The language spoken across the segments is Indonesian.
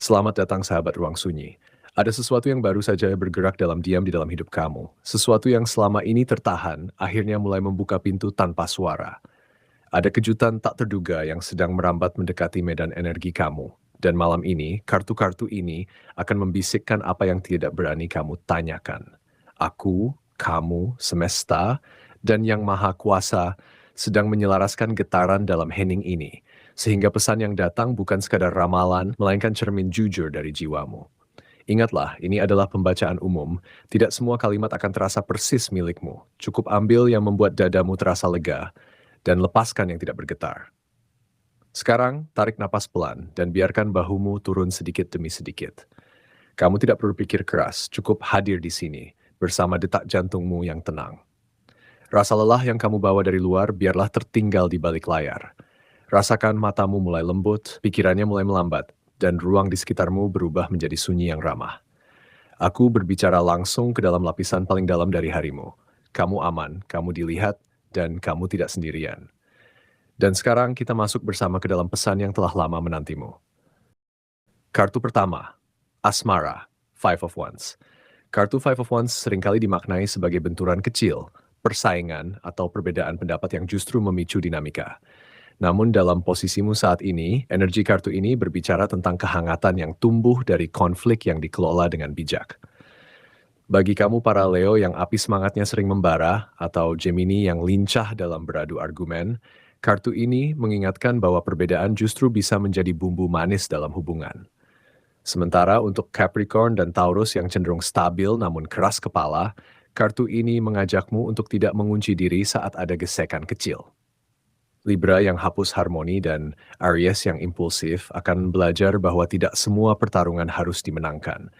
Selamat datang sahabat ruang sunyi. Ada sesuatu yang baru saja bergerak dalam diam di dalam hidup kamu. Sesuatu yang selama ini tertahan, akhirnya mulai membuka pintu tanpa suara. Ada kejutan tak terduga yang sedang merambat mendekati medan energi kamu. Dan malam ini, kartu-kartu ini akan membisikkan apa yang tidak berani kamu tanyakan. Aku, kamu, semesta, dan Yang Maha Kuasa sedang menyelaraskan getaran dalam hening ini, sehingga pesan yang datang bukan sekadar ramalan, melainkan cermin jujur dari jiwamu. Ingatlah, ini adalah pembacaan umum. Tidak semua kalimat akan terasa persis milikmu. Cukup ambil yang membuat dadamu terasa lega, dan lepaskan yang tidak bergetar. Sekarang, tarik napas pelan, dan biarkan bahumu turun sedikit demi sedikit. Kamu tidak perlu pikir keras, cukup hadir di sini, bersama detak jantungmu yang tenang. Rasa lelah yang kamu bawa dari luar biarlah tertinggal di balik layar. Rasakan matamu mulai lembut, pikirannya mulai melambat, dan ruang di sekitarmu berubah menjadi sunyi yang ramah. Aku berbicara langsung ke dalam lapisan paling dalam dari harimu. Kamu aman, kamu dilihat, dan kamu tidak sendirian. Dan sekarang kita masuk bersama ke dalam pesan yang telah lama menantimu. Kartu pertama, Asmara, Five of Wands. Kartu Five of Wands seringkali dimaknai sebagai benturan kecil, persaingan, atau perbedaan pendapat yang justru memicu dinamika. Namun dalam posisimu saat ini, energi kartu ini berbicara tentang kehangatan yang tumbuh dari konflik yang dikelola dengan bijak. Bagi kamu para Leo yang api semangatnya sering membara, atau Gemini yang lincah dalam beradu argumen, kartu ini mengingatkan bahwa perbedaan justru bisa menjadi bumbu manis dalam hubungan. Sementara untuk Capricorn dan Taurus yang cenderung stabil namun keras kepala, kartu ini mengajakmu untuk tidak mengunci diri saat ada gesekan kecil. Libra yang hapus harmoni dan Aries yang impulsif akan belajar bahwa tidak semua pertarungan harus dimenangkan.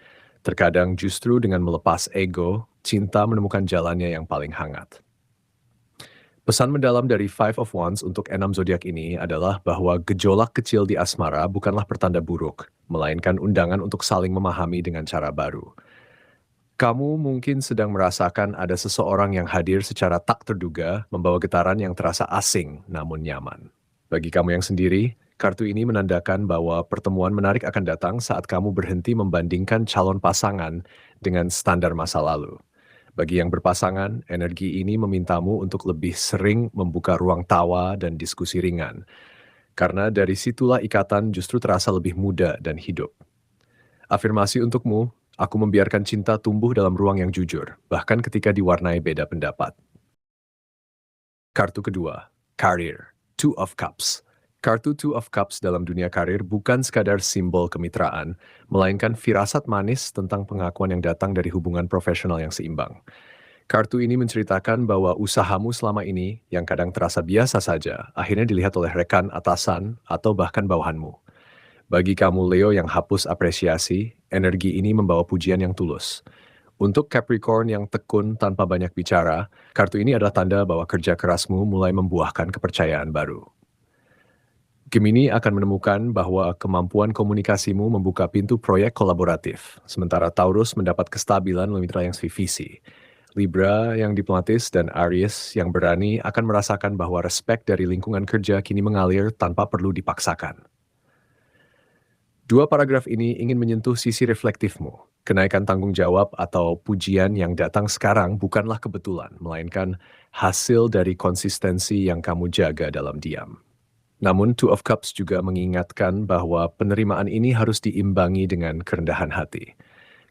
Terkadang justru dengan melepas ego, cinta menemukan jalannya yang paling hangat. Pesan mendalam dari Five of Wands untuk enam zodiak ini adalah bahwa gejolak kecil di asmara bukanlah pertanda buruk, melainkan undangan untuk saling memahami dengan cara baru. Kamu mungkin sedang merasakan ada seseorang yang hadir secara tak terduga, membawa getaran yang terasa asing namun nyaman. Bagi kamu yang sendiri, kartu ini menandakan bahwa pertemuan menarik akan datang saat kamu berhenti membandingkan calon pasangan dengan standar masa lalu. Bagi yang berpasangan, energi ini memintamu untuk lebih sering membuka ruang tawa dan diskusi ringan. Karena dari situlah ikatan justru terasa lebih muda dan hidup. Afirmasi untukmu, aku membiarkan cinta tumbuh dalam ruang yang jujur, bahkan ketika diwarnai beda pendapat. Kartu kedua, Karir, Two of Cups. Kartu Two of Cups dalam dunia karir bukan sekadar simbol kemitraan, melainkan firasat manis tentang pengakuan yang datang dari hubungan profesional yang seimbang. Kartu ini menceritakan bahwa usahamu selama ini, yang kadang terasa biasa saja, akhirnya dilihat oleh rekan, atasan, atau bahkan bawahanmu. Bagi kamu Leo yang hapus apresiasi, energi ini membawa pujian yang tulus. Untuk Capricorn yang tekun tanpa banyak bicara, kartu ini adalah tanda bahwa kerja kerasmu mulai membuahkan kepercayaan baru. Gemini akan menemukan bahwa kemampuan komunikasimu membuka pintu proyek kolaboratif, sementara Taurus mendapat kestabilan mitra yang sevisi. Libra yang diplomatis dan Aries yang berani akan merasakan bahwa respek dari lingkungan kerja kini mengalir tanpa perlu dipaksakan. Dua paragraf ini ingin menyentuh sisi reflektifmu. Kenaikan tanggung jawab atau pujian yang datang sekarang bukanlah kebetulan, melainkan hasil dari konsistensi yang kamu jaga dalam diam. Namun Two of Cups juga mengingatkan bahwa penerimaan ini harus diimbangi dengan kerendahan hati.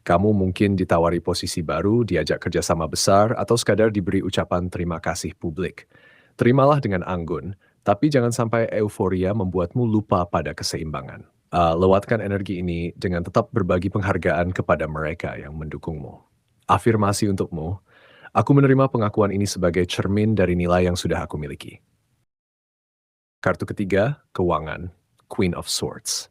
Kamu mungkin ditawari posisi baru, diajak kerjasama besar, atau sekadar diberi ucapan terima kasih publik. Terimalah dengan anggun, tapi jangan sampai euforia membuatmu lupa pada keseimbangan. Lewatkan energi ini dengan tetap berbagi penghargaan kepada mereka yang mendukungmu. Afirmasi untukmu, aku menerima pengakuan ini sebagai cermin dari nilai yang sudah aku miliki. Kartu ketiga, keuangan, Queen of Swords.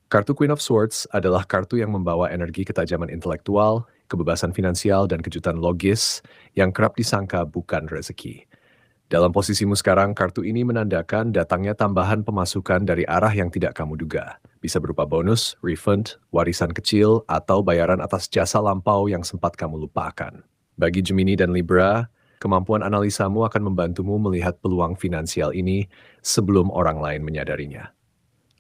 Kartu Queen of Swords adalah kartu yang membawa energi ketajaman intelektual, kebebasan finansial, dan kejutan logis yang kerap disangka bukan rezeki. Dalam posisimu sekarang, kartu ini menandakan datangnya tambahan pemasukan dari arah yang tidak kamu duga. Bisa berupa bonus, refund, warisan kecil, atau bayaran atas jasa lampau yang sempat kamu lupakan. Bagi Gemini dan Libra, kemampuan analisamu akan membantumu melihat peluang finansial ini sebelum orang lain menyadarinya.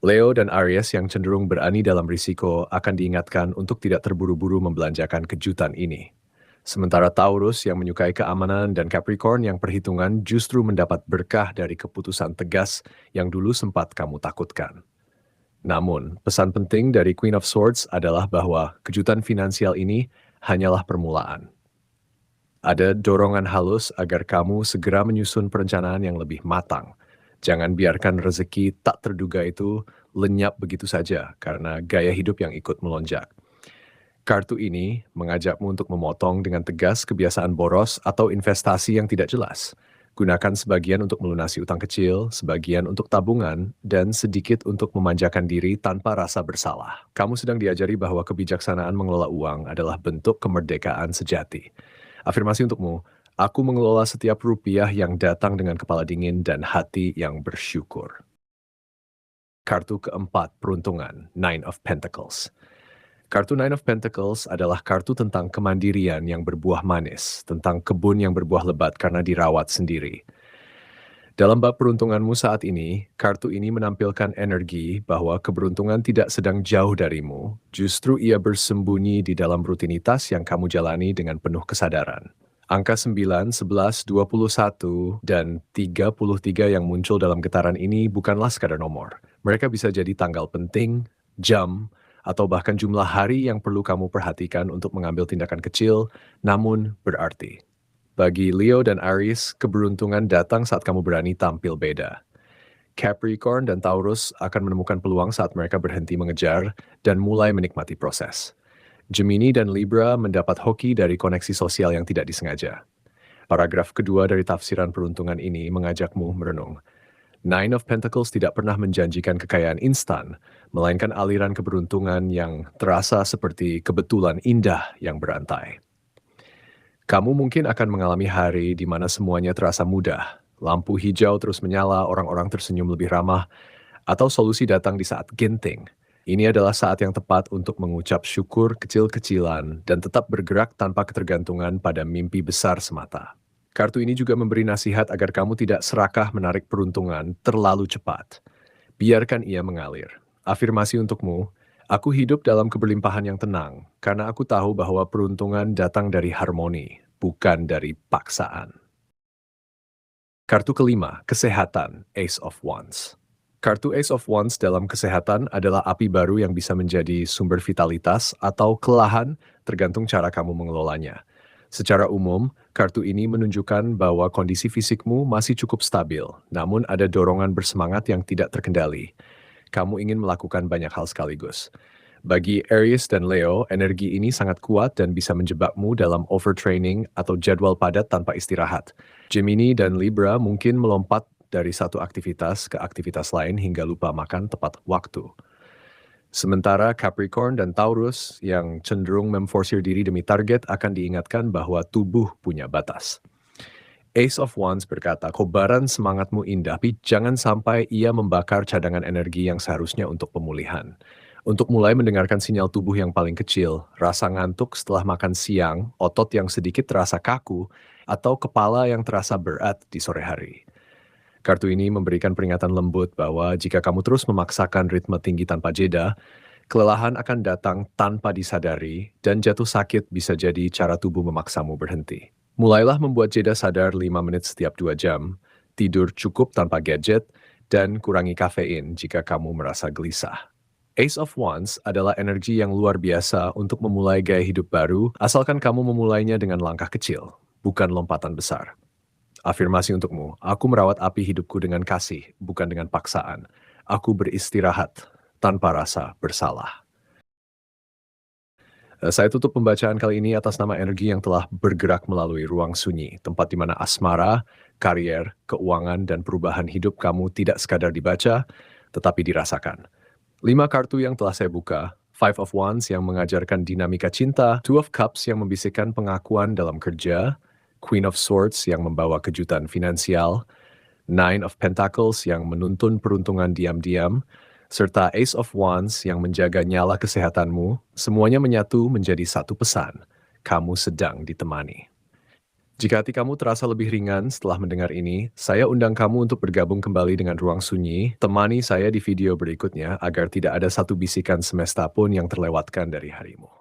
Leo dan Aries yang cenderung berani dalam risiko akan diingatkan untuk tidak terburu-buru membelanjakan kejutan ini. Sementara Taurus yang menyukai keamanan dan Capricorn yang perhitungan justru mendapat berkah dari keputusan tegas yang dulu sempat kamu takutkan. Namun, pesan penting dari Queen of Swords adalah bahwa kejutan finansial ini hanyalah permulaan. Ada dorongan halus agar kamu segera menyusun perencanaan yang lebih matang. Jangan biarkan rezeki tak terduga itu lenyap begitu saja karena gaya hidup yang ikut melonjak. Kartu ini mengajakmu untuk memotong dengan tegas kebiasaan boros atau investasi yang tidak jelas. Gunakan sebagian untuk melunasi utang kecil, sebagian untuk tabungan, dan sedikit untuk memanjakan diri tanpa rasa bersalah. Kamu sedang diajari bahwa kebijaksanaan mengelola uang adalah bentuk kemerdekaan sejati. Afirmasi untukmu, aku mengelola setiap rupiah yang datang dengan kepala dingin dan hati yang bersyukur. Kartu keempat, peruntungan, Nine of Pentacles. Kartu Nine of Pentacles adalah kartu tentang kemandirian yang berbuah manis, tentang kebun yang berbuah lebat karena dirawat sendiri. Dalam bab peruntunganmu saat ini, kartu ini menampilkan energi bahwa keberuntungan tidak sedang jauh darimu, justru ia bersembunyi di dalam rutinitas yang kamu jalani dengan penuh kesadaran. Angka 9, 11, 21, dan 33 yang muncul dalam getaran ini bukanlah sekadar nomor. Mereka bisa jadi tanggal penting, jam, atau bahkan jumlah hari yang perlu kamu perhatikan untuk mengambil tindakan kecil, namun berarti. Bagi Leo dan Aries, keberuntungan datang saat kamu berani tampil beda. Capricorn dan Taurus akan menemukan peluang saat mereka berhenti mengejar dan mulai menikmati proses. Gemini dan Libra mendapat hoki dari koneksi sosial yang tidak disengaja. Paragraf kedua dari tafsiran peruntungan ini mengajakmu merenung. Nine of Pentacles tidak pernah menjanjikan kekayaan instan, melainkan aliran keberuntungan yang terasa seperti kebetulan indah yang berantai. Kamu mungkin akan mengalami hari di mana semuanya terasa mudah, lampu hijau terus menyala, orang-orang tersenyum lebih ramah, atau solusi datang di saat genting. Ini adalah saat yang tepat untuk mengucap syukur kecil-kecilan dan tetap bergerak tanpa ketergantungan pada mimpi besar semata. Kartu ini juga memberi nasihat agar kamu tidak serakah menarik peruntungan terlalu cepat. Biarkan ia mengalir. Afirmasi untukmu, aku hidup dalam keberlimpahan yang tenang, karena aku tahu bahwa peruntungan datang dari harmoni, bukan dari paksaan. Kartu kelima, kesehatan, Ace of Wands. Kartu Ace of Wands dalam kesehatan adalah api baru yang bisa menjadi sumber vitalitas atau kelelahan tergantung cara kamu mengelolanya. Secara umum, kartu ini menunjukkan bahwa kondisi fisikmu masih cukup stabil, namun ada dorongan bersemangat yang tidak terkendali. Kamu ingin melakukan banyak hal sekaligus. Bagi Aries dan Leo, energi ini sangat kuat dan bisa menjebakmu dalam overtraining atau jadwal padat tanpa istirahat. Gemini dan Libra mungkin melompat dari satu aktivitas ke aktivitas lain hingga lupa makan tepat waktu. Sementara Capricorn dan Taurus yang cenderung memforsir diri demi target akan diingatkan bahwa tubuh punya batas. Ace of Wands berkata, kobaran semangatmu indah, tapi jangan sampai ia membakar cadangan energi yang seharusnya untuk pemulihan. Untuk mulai mendengarkan sinyal tubuh yang paling kecil, rasa ngantuk setelah makan siang, otot yang sedikit terasa kaku, atau kepala yang terasa berat di sore hari. Kartu ini memberikan peringatan lembut bahwa jika kamu terus memaksakan ritme tinggi tanpa jeda, kelelahan akan datang tanpa disadari dan jatuh sakit bisa jadi cara tubuh memaksamu berhenti. Mulailah membuat jeda sadar 5 menit setiap 2 jam, tidur cukup tanpa gadget, dan kurangi kafein jika kamu merasa gelisah. Ace of Wands adalah energi yang luar biasa untuk memulai gaya hidup baru, asalkan kamu memulainya dengan langkah kecil, bukan lompatan besar. Afirmasi untukmu, aku merawat api hidupku dengan kasih, bukan dengan paksaan. Aku beristirahat tanpa rasa bersalah. Saya tutup pembacaan kali ini atas nama energi yang telah bergerak melalui ruang sunyi, tempat di mana asmara, karier, keuangan, dan perubahan hidup kamu tidak sekadar dibaca, tetapi dirasakan. 5 kartu yang telah saya buka, Five of Wands yang mengajarkan dinamika cinta, Two of Cups yang membisikkan pengakuan dalam kerja, Queen of Swords yang membawa kejutan finansial, Nine of Pentacles yang menuntun peruntungan diam-diam, serta Ace of Wands yang menjaga nyala kesehatanmu, semuanya menyatu menjadi satu pesan, kamu sedang ditemani. Jika hati kamu terasa lebih ringan setelah mendengar ini, saya undang kamu untuk bergabung kembali dengan Ruang Sunyi. Temani saya di video berikutnya agar tidak ada satu bisikan semesta pun yang terlewatkan dari harimu.